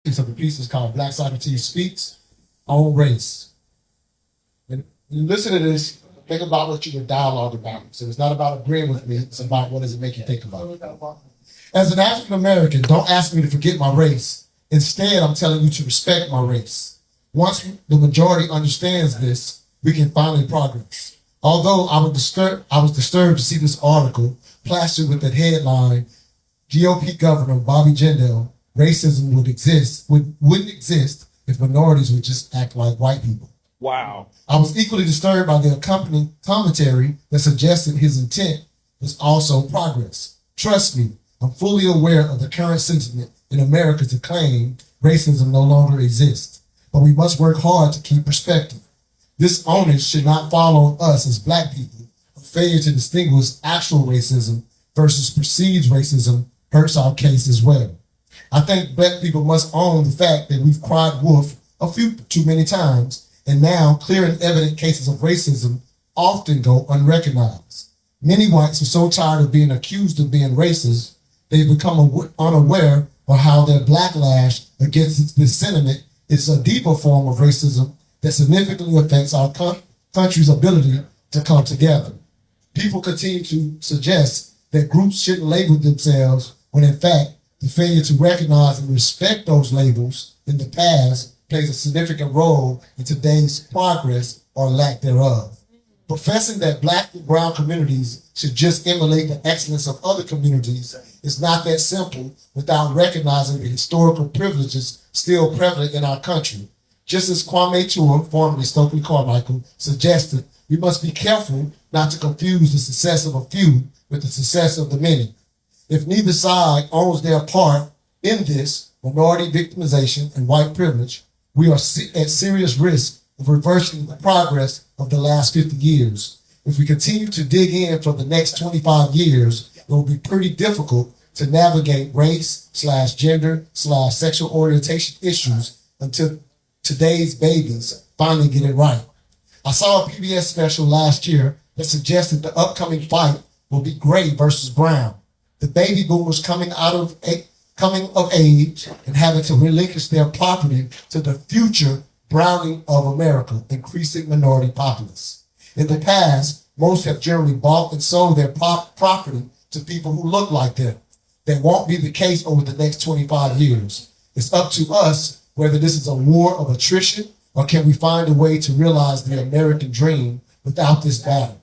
piece of the piece is called Black Socrates Speaks On Race. And you listen to this, think about what you would dialogue about. So it's not about agreeing with me, it's about what does it make you think about. As an African American, don't ask me to forget my race. Instead, I'm telling you to respect my race. Once the majority understands this, we can finally progress. Although I was disturbed to see this article plastered with the headline, GOP Governor Bobby Jindal, racism wouldn't exist if minorities would just act like white people. Wow. I was equally disturbed by the accompanying commentary that suggested his intent was also progress. Trust me, I'm fully aware of the current sentiment in America to claim racism no longer exists, but we must work hard to keep perspective. This onus should not fall on us as Black people. A failure to distinguish actual racism versus perceived racism hurts our case as well. I think Black people must own the fact that we've cried wolf a few too many times, and now clear and evident cases of racism often go unrecognized. Many whites are so tired of being accused of being racist, they've become unaware of how their backlash against this sentiment is a deeper form of racism that significantly affects our country's ability to come together. People continue to suggest that groups shouldn't label themselves when in fact the failure to recognize and respect those labels in the past plays a significant role in today's progress or lack thereof. Professing that Black and brown communities should just emulate the excellence of other communities is not that simple without recognizing the historical privileges still prevalent in our country. Just as Kwame Ture, formerly Stokely Carmichael, suggested, we must be careful not to confuse the success of a few with the success of the many. If neither side owns their part in this minority victimization and white privilege, we are at serious risk of reversing the progress of the last 50 years. If we continue to dig in for the next 25 years, it will be pretty difficult to navigate race/gender/sexual orientation issues until today's babies finally get it right. I saw a PBS special last year that suggested the upcoming fight will be gray versus brown. The baby boomers coming of age and having to relinquish their property to the future browning of America, increasing minority populace. In the past, most have generally bought and sold their property to people who look like them. That won't be the case over the next 25 years. It's up to us whether this is a war of attrition or can we find a way to realize the American dream without this battle.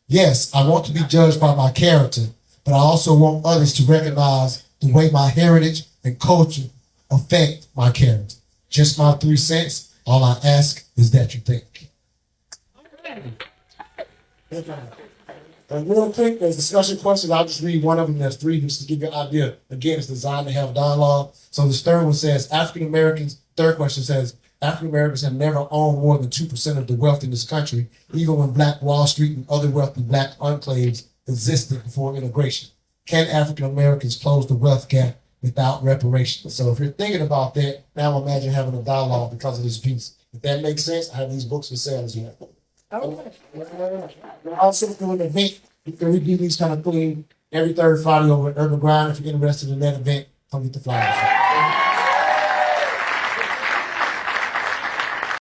Yes, I want to be judged by my character, but I also want others to recognize the way my heritage and culture affect my character. Just my 3 cents. All I ask is that you think. And real quick, there's discussion questions. I'll just read one of them. There's 3 just to give you an idea. Again, it's designed to have dialogue. So this third one says, third question says, African Americans have never owned more than 2% of the wealth in this country, even when Black Wall Street and other wealthy Black enclaves existed before integration. Can African Americans close the wealth gap without reparations? So if you're thinking about that, now imagine having a dialogue because of this piece. If that makes sense, I have these books for sale as well. We're also doing an event. We do these kind of things every third Friday over at Urban Grind. If you're interested in that event, come get the flyers.